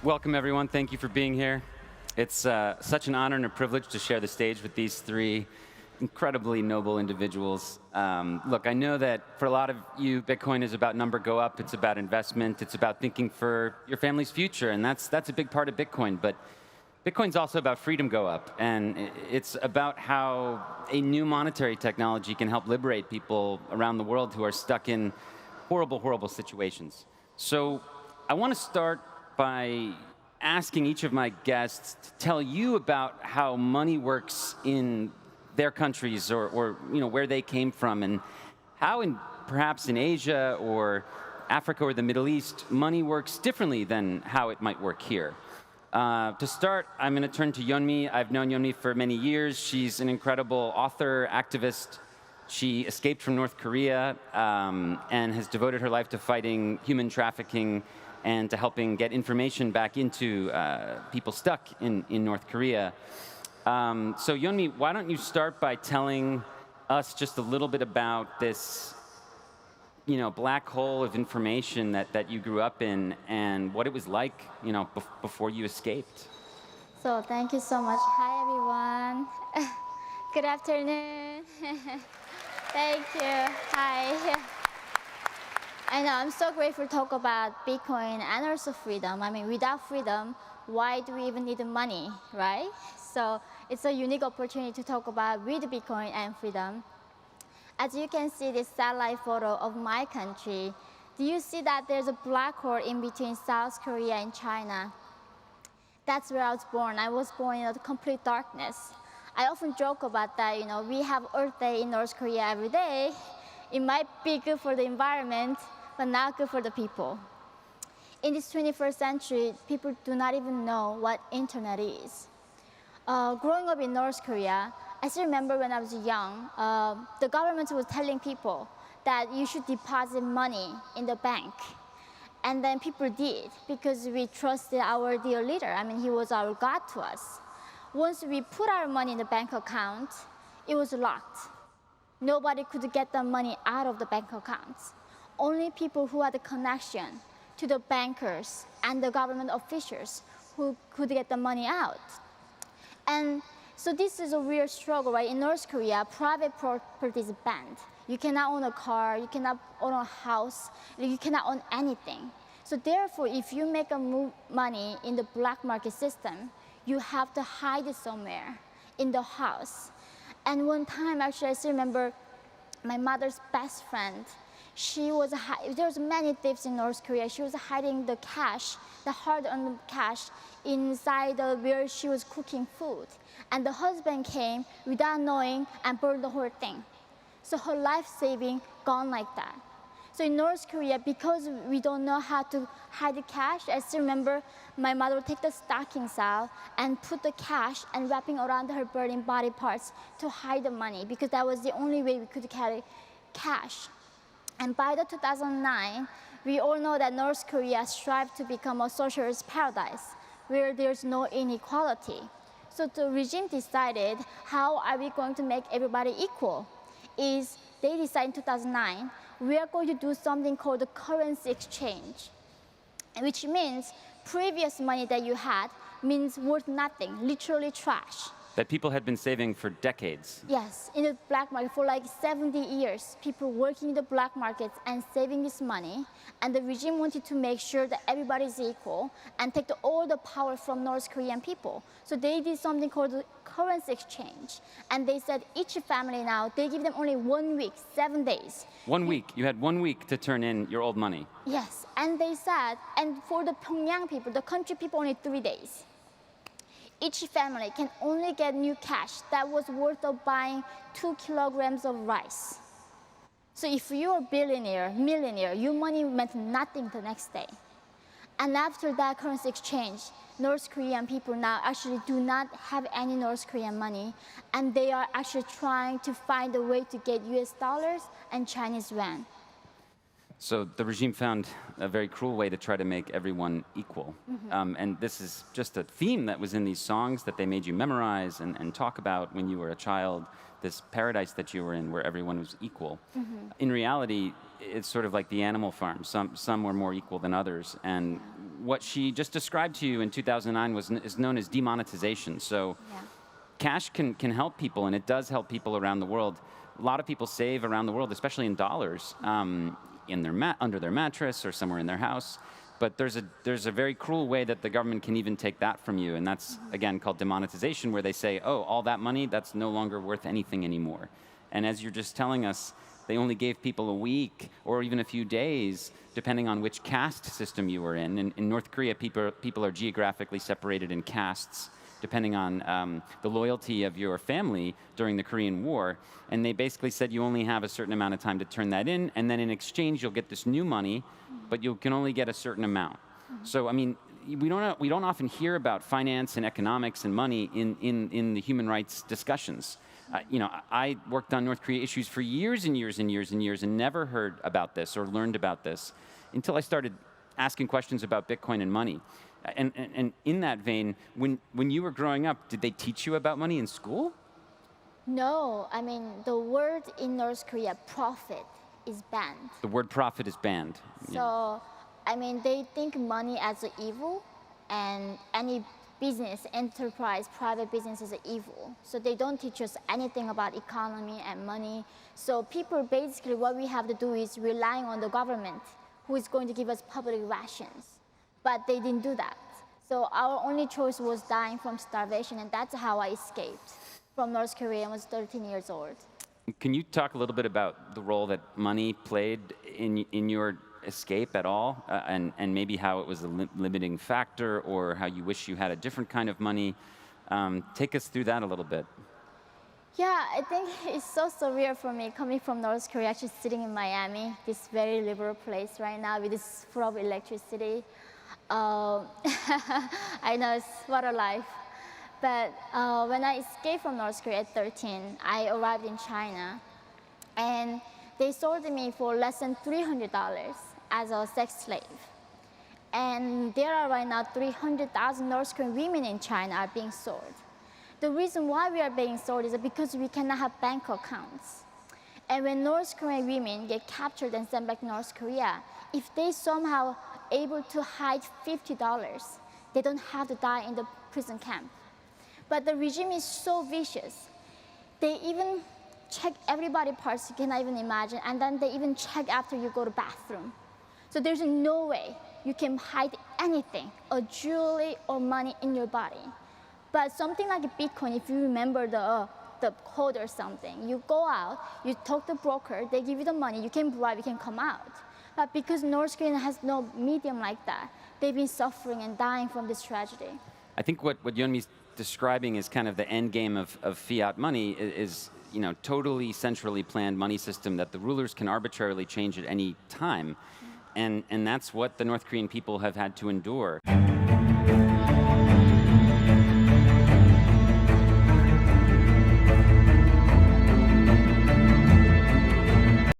Welcome, everyone. Thank you for being here. It's such an honor and a privilege to share the stage with these three incredibly noble individuals. Look, I know that for a lot of you, Bitcoin is about number go up. It's about investment. It's about thinking for your family's future, and that's a big part of Bitcoin. But Bitcoin's also about freedom go up, and it's about how a new monetary technology can help liberate people around the world who are stuck in horrible, horrible situations. So I want to start by asking each of my guests to tell you about how money works in their countries or where they came from, and how perhaps in Asia or Africa or the Middle East, money works differently than how it might work here. To start, I'm going to turn to Yeon-mi. I've known Yeon-mi for many years. She's an incredible author, activist. She escaped from North Korea and has devoted her life to fighting human trafficking and to helping get information back into people stuck in North Korea. So Yeon-mi, why don't you start by telling us just a little bit about this black hole of information that you grew up in and what it was like before you escaped. So thank you so much. Hi, everyone. Good afternoon. Thank you. Hi. I know, I'm so grateful to talk about Bitcoin and also freedom. I mean, without freedom, why do we even need money, right? So it's a unique opportunity to talk about with Bitcoin and freedom. As you can see this satellite photo of my country, do you see that there's a black hole in between South Korea and China? That's where I was born. I was born in a complete darkness. I often joke about that, we have Earth Day in North Korea every day. It might be good for the environment, but not good for the people. In this 21st century, people do not even know what internet is. Growing up in North Korea, I still remember when I was young, the government was telling people that you should deposit money in the bank. And then people did, because we trusted our dear leader. I mean, he was our God to us. Once we put our money in the bank account, it was locked. Nobody could get the money out of the bank accounts. Only people who had a connection to the bankers and the government officials who could get the money out. And so this is a real struggle, right? In North Korea, private property is banned. You cannot own a car, you cannot own a house, you cannot own anything. So therefore, if you make money in the black market system, you have to hide it somewhere in the house. And one time, actually, I still remember my mother's best friend. There was many thieves in North Korea. She was hiding the cash, the hard-earned cash, inside where she was cooking food. And the husband came without knowing and burned the whole thing. So her life saving gone like that. So in North Korea, because we don't know how to hide the cash, I still remember my mother would take the stockings out and put the cash and wrapping around her burning body parts to hide the money, because that was the only way we could carry cash. And by the 2009, we all know that North Korea strived to become a socialist paradise where there's no inequality. So the regime decided, how are we going to make everybody equal? They decided in 2009, we are going to do something called the currency exchange, which means previous money that you had means worth nothing, literally trash. That people had been saving for decades. Yes, in the black market for like 70 years, people working in the black markets and saving this money, and the regime wanted to make sure that everybody is equal and take all the power from North Korean people. So they did something called the currency exchange, and they said each family now, they give them only 1 week, 7 days. 1 week, you had 1 week to turn in your old money. Yes, and they said, and for the Pyongyang people, the country people, only 3 days. Each family can only get new cash that was worth of buying 2 kilograms of rice. So if you're a billionaire, millionaire, your money meant nothing the next day. And after that currency exchange, North Korean people now actually do not have any North Korean money, and they are actually trying to find a way to get US dollars and Chinese yuan. So the regime found a very cruel way to try to make everyone equal. And this is just a theme that was in these songs that they made you memorize and talk about when you were a child, this paradise that you were in where everyone was equal. In reality, it's sort of like the Animal Farm. Some were more equal than others. And what she just described to you in 2009 is known as demonetization. So Yeah. cash can help people, and it does help people around the world. A lot of people save around the world, especially in dollars, in their under their mattress or somewhere in their house. But there's a very cruel way that the government can even take that from you, and that's, again, called demonetization, where they say, oh, all that money, that's no longer worth anything anymore. And as you're just telling us, they only gave people a week or even a few days, depending on which caste system you were in. In North Korea, people are geographically separated in castes, depending on the loyalty of your family during the Korean War. And they basically said you only have a certain amount of time to turn that in, and then in exchange you'll get this new money, but you can only get a certain amount. So, I mean, we don't often hear about finance and economics and money in the human rights discussions. You know, I worked on North Korea issues for years and years and years and years and never heard about this or learned about this until I started asking questions about Bitcoin and money. And in that vein, when you were growing up, did they teach you about money in school? No, I mean, the word in North Korea, profit, is banned. The word profit is banned. So, I mean, they think money as an evil, and any business, enterprise, private business is evil. So they don't teach us anything about economy and money. So people, basically what we have to do is relying on the government, who is going to give us public rations. But they didn't do that. So our only choice was dying from starvation, and that's how I escaped from North Korea. I was 13 years old. Can you talk a little bit about the role that money played in your escape at all, and maybe how it was a limiting factor, or how you wish you had a different kind of money? Take us through that a little bit. Yeah, I think it's so surreal for me coming from North Korea, actually sitting in Miami, this very liberal place right now with this full of electricity. I know, it's what a life. But when I escaped from North Korea at 13, I arrived in China, and they sold me for less than $300 as a sex slave. And there are right now 300,000 North Korean women in China are being sold. The reason why we are being sold is because we cannot have bank accounts. And when North Korean women get captured and sent back to North Korea, if they somehow able to hide $50, they don't have to die in the prison camp. But the regime is so vicious. They even check everybody's parts you cannot even imagine, and then they even check after you go to bathroom. So there's no way you can hide anything, or jewelry or money in your body. But something like Bitcoin, if you remember the code or something, you go out, you talk to the broker, they give you the money, you can bribe, you can come out. But because North Korea has no medium like that, they've been suffering and dying from this tragedy. I think what Yeon-mi's describing is kind of the end game of fiat money is, you know, totally centrally planned money system that the rulers can arbitrarily change at any time. And that's what the North Korean people have had to endure.